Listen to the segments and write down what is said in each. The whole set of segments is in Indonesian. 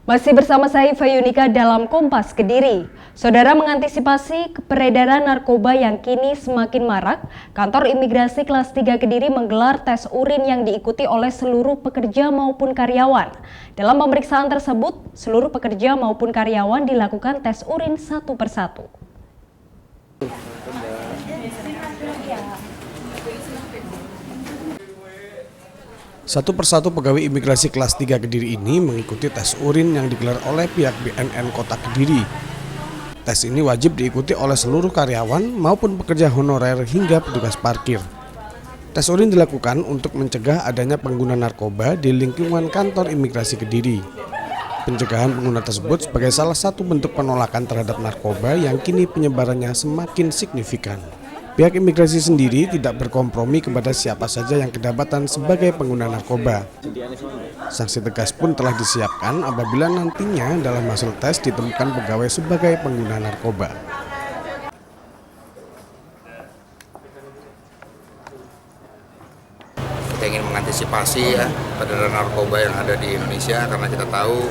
Masih bersama saya Iva Yunika dalam Kompas Kediri. Saudara, mengantisipasi peredaran narkoba yang kini semakin marak, Kantor Imigrasi Kelas 3 Kediri menggelar tes urin yang diikuti oleh seluruh pekerja maupun karyawan. Dalam pemeriksaan tersebut, seluruh pekerja maupun karyawan dilakukan tes urin satu persatu. Satu persatu pegawai imigrasi kelas 3 Kediri ini mengikuti tes urin yang digelar oleh pihak BNN Kota Kediri. Tes ini wajib diikuti oleh seluruh karyawan maupun pekerja honorer hingga petugas parkir. Tes urin dilakukan untuk mencegah adanya pengguna narkoba di lingkungan kantor imigrasi Kediri. Pencegahan pengguna tersebut sebagai salah satu bentuk penolakan terhadap narkoba yang kini penyebarannya semakin signifikan. Pihak imigrasi sendiri tidak berkompromi kepada siapa saja yang kedapatan sebagai pengguna narkoba. Sanksi tegas pun telah disiapkan apabila nantinya dalam hasil tes ditemukan pegawai sebagai pengguna narkoba. Kita ingin mengantisipasi peredaran narkoba yang ada di Indonesia karena kita tahu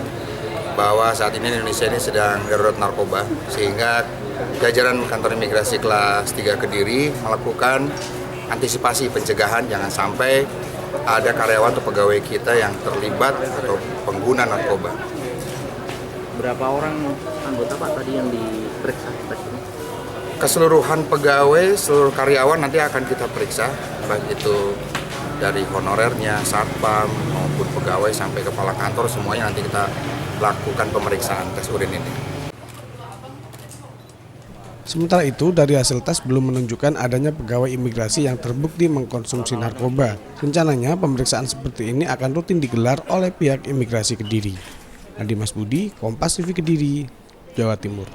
bahwa saat ini Indonesia ini sedang darurat narkoba, sehingga jajaran kantor imigrasi kelas 3 Kediri melakukan antisipasi pencegahan jangan sampai ada karyawan atau pegawai kita yang terlibat atau pengguna narkoba. Berapa orang anggota Pak tadi yang diperiksa? Keseluruhan pegawai, seluruh karyawan nanti akan kita periksa, baik itu dari honorernya, satpam maupun pegawai sampai kepala kantor, semuanya nanti kita lakukan pemeriksaan tes urin ini. Sementara itu, dari hasil tes belum menunjukkan adanya pegawai imigrasi yang terbukti mengkonsumsi narkoba. Rencananya, pemeriksaan seperti ini akan rutin digelar oleh pihak imigrasi Kediri. Andi Mas Budi, Kompas TV Kediri, Jawa Timur.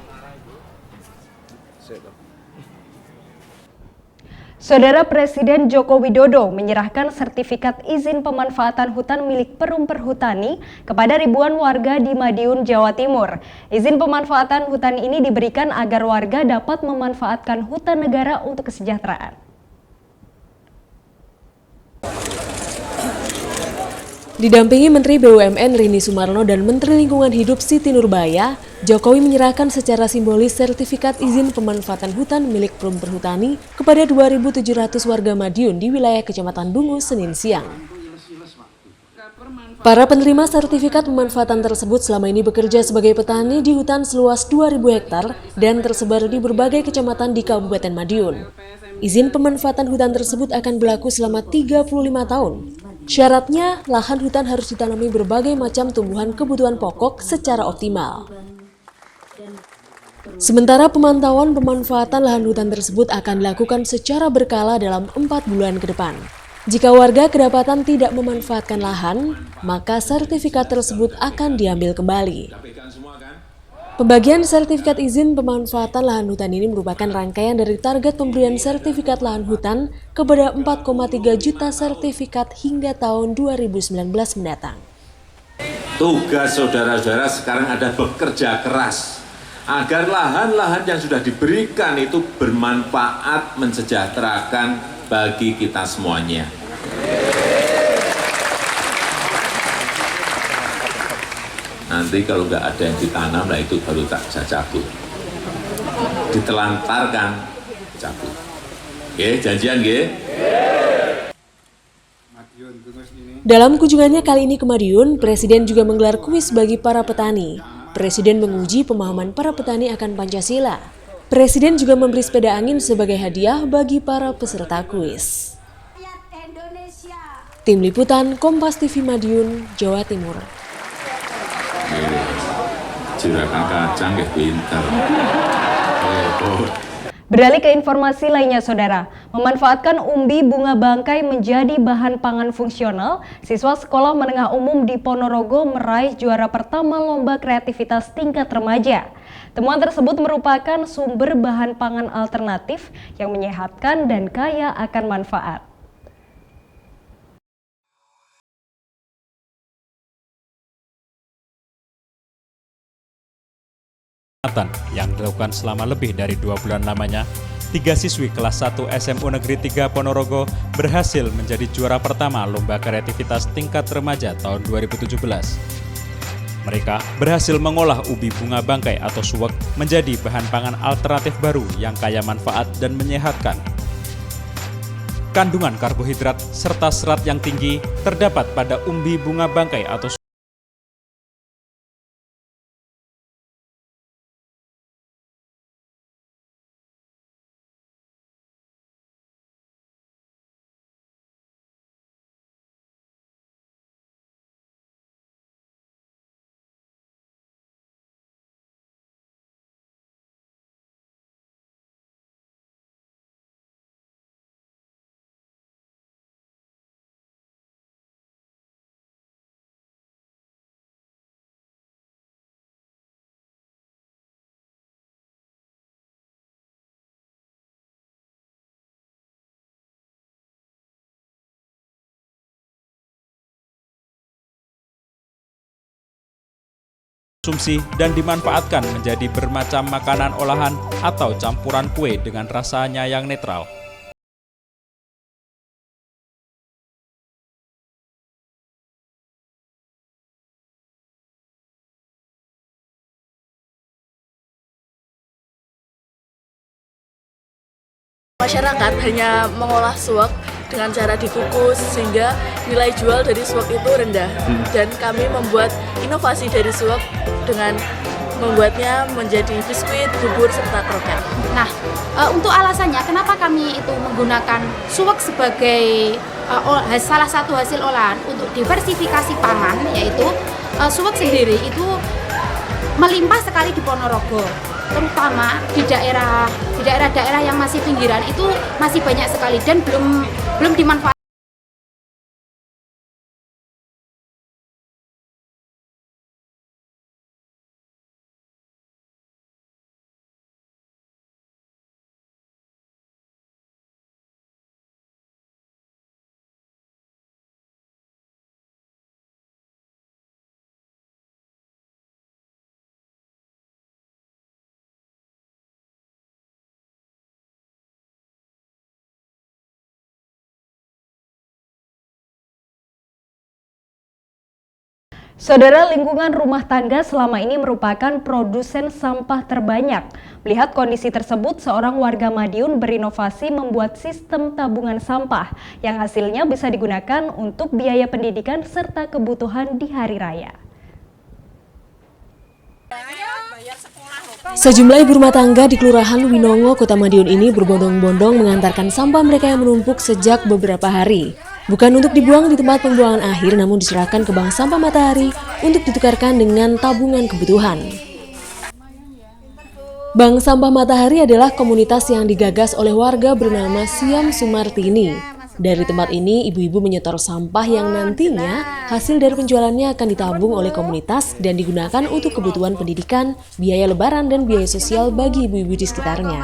Saudara, Presiden Joko Widodo menyerahkan sertifikat izin pemanfaatan hutan milik Perum Perhutani kepada ribuan warga di Madiun, Jawa Timur. Izin pemanfaatan hutan ini diberikan agar warga dapat memanfaatkan hutan negara untuk kesejahteraan. Didampingi Menteri BUMN Rini Sumarno dan Menteri Lingkungan Hidup Siti Nurbaya, Jokowi menyerahkan secara simbolis sertifikat izin pemanfaatan hutan milik Perum Perhutani kepada 2.700 warga Madiun di wilayah Kecamatan Bungu Senin siang. Para penerima sertifikat pemanfaatan tersebut selama ini bekerja sebagai petani di hutan seluas 2.000 hektar dan tersebar di berbagai kecamatan di Kabupaten Madiun. Izin pemanfaatan hutan tersebut akan berlaku selama 35 tahun. Syaratnya, lahan hutan harus ditanami berbagai macam tumbuhan kebutuhan pokok secara optimal. Sementara pemantauan pemanfaatan lahan hutan tersebut akan dilakukan secara berkala dalam 4 bulan ke depan. Jika warga kedapatan tidak memanfaatkan lahan, maka sertifikat tersebut akan diambil kembali. Pembagian sertifikat izin pemanfaatan lahan hutan ini merupakan rangkaian dari target pemberian sertifikat lahan hutan kepada 4,3 juta sertifikat hingga tahun 2019 mendatang. Tugas saudara-saudara sekarang ada bekerja keras agar lahan-lahan yang sudah diberikan itu bermanfaat, mensejahterakan bagi kita semuanya. Nanti kalau nggak ada yang ditanam, lah itu baru tak bisa cabut. Ditelantarkan, cabut. Oke, janjian, oke? Dalam kunjungannya kali ini ke Madiun, Presiden juga menggelar kuis bagi para petani. Presiden menguji pemahaman para petani akan Pancasila. Presiden juga memberi sepeda angin sebagai hadiah bagi para peserta kuis. Tim Liputan Kompas TV Madiun, Jawa Timur. Juragan kacang ya pintar. Beralih ke informasi lainnya, Saudara. Memanfaatkan umbi bunga bangkai menjadi bahan pangan fungsional, siswa sekolah menengah umum di Ponorogo meraih juara pertama lomba kreativitas tingkat remaja. Temuan tersebut merupakan sumber bahan pangan alternatif yang menyehatkan dan kaya akan manfaat. Yang dilakukan selama lebih dari 2 bulan lamanya, 3 siswi kelas 1 SMU Negeri 3 Ponorogo berhasil menjadi juara pertama Lomba Kreativitas Tingkat Remaja tahun 2017. Mereka berhasil mengolah ubi bunga bangkai atau suwek menjadi bahan pangan alternatif baru yang kaya manfaat dan menyehatkan. Kandungan karbohidrat serta serat yang tinggi terdapat pada umbi bunga bangkai atau konsumsi dan dimanfaatkan menjadi bermacam makanan olahan atau campuran kue dengan rasanya yang netral. Masyarakat hanya mengolah suwek dengan cara dikukus sehingga nilai jual dari suwek itu rendah. Dan kami membuat inovasi dari suwek dengan membuatnya menjadi biskuit, bubur, serta kroket. Nah, untuk alasannya kenapa kami itu menggunakan suwek sebagai salah satu hasil olahan untuk diversifikasi pangan, yaitu suwek sendiri itu melimpah sekali di Ponorogo, terutama di daerah-daerah yang masih pinggiran itu masih banyak sekali dan belum dimanfaatkan. Saudara, lingkungan rumah tangga selama ini merupakan produsen sampah terbanyak. Melihat kondisi tersebut, seorang warga Madiun berinovasi membuat sistem tabungan sampah yang hasilnya bisa digunakan untuk biaya pendidikan serta kebutuhan di hari raya. Sejumlah ibu rumah tangga di Kelurahan Winongo, Kota Madiun ini berbondong-bondong mengantarkan sampah mereka yang menumpuk sejak beberapa hari. Bukan untuk dibuang di tempat pembuangan akhir, namun diserahkan ke Bank Sampah Matahari untuk ditukarkan dengan tabungan kebutuhan. Bank Sampah Matahari adalah komunitas yang digagas oleh warga bernama Siam Sumartini. Dari tempat ini, ibu-ibu menyetor sampah yang nantinya hasil dari penjualannya akan ditabung oleh komunitas dan digunakan untuk kebutuhan pendidikan, biaya lebaran, dan biaya sosial bagi ibu-ibu di sekitarnya.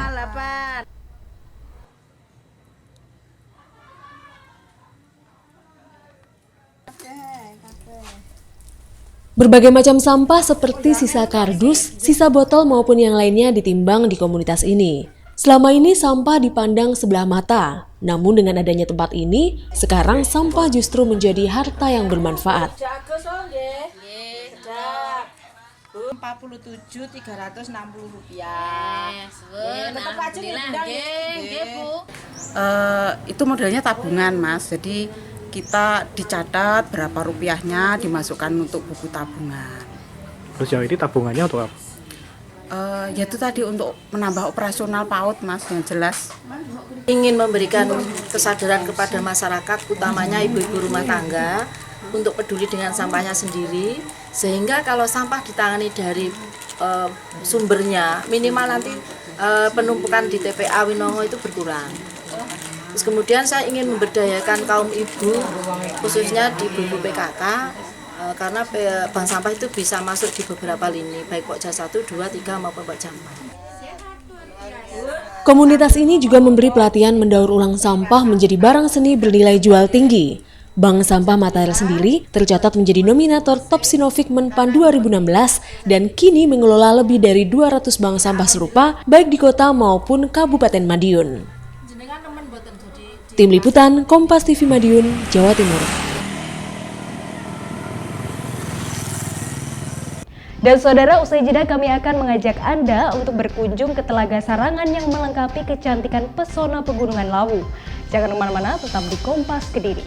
Berbagai macam sampah seperti sisa kardus, sisa botol maupun yang lainnya ditimbang di komunitas ini. Selama ini sampah dipandang sebelah mata, namun dengan adanya tempat ini, sekarang sampah justru menjadi harta yang bermanfaat. 47.360 rupiah. Itu modelnya tabungan, Mas. Jadi kita dicatat berapa rupiahnya dimasukkan untuk buku tabungan. Terus yang ini tabungannya untuk apa? Ya itu tadi untuk menambah operasional PAUD, Mas, yang jelas. Ingin memberikan kesadaran kepada masyarakat, utamanya ibu-ibu rumah tangga, untuk peduli dengan sampahnya sendiri, sehingga kalau sampah ditangani dari sumbernya, minimal nanti penumpukan di TPA Winongo itu berkurang. Terus kemudian saya ingin memberdayakan kaum ibu, khususnya di ibu PKK, karena bank sampah itu bisa masuk di beberapa lini, baik Pokja 1, 2, 3 maupun Pokja 4. Komunitas ini juga memberi pelatihan mendaur ulang sampah menjadi barang seni bernilai jual tinggi. Bank Sampah Matahari sendiri tercatat menjadi nominator Top Sinovic Menpan 2016 dan kini mengelola lebih dari 200 bank sampah serupa baik di kota maupun Kabupaten Madiun. Tim Liputan Kompas TV Madiun, Jawa Timur. Dan saudara, usai jeda kami akan mengajak Anda untuk berkunjung ke Telaga Sarangan yang melengkapi kecantikan pesona Pegunungan Lawu. Jangan kemana-mana, tetap di Kompas Kediri.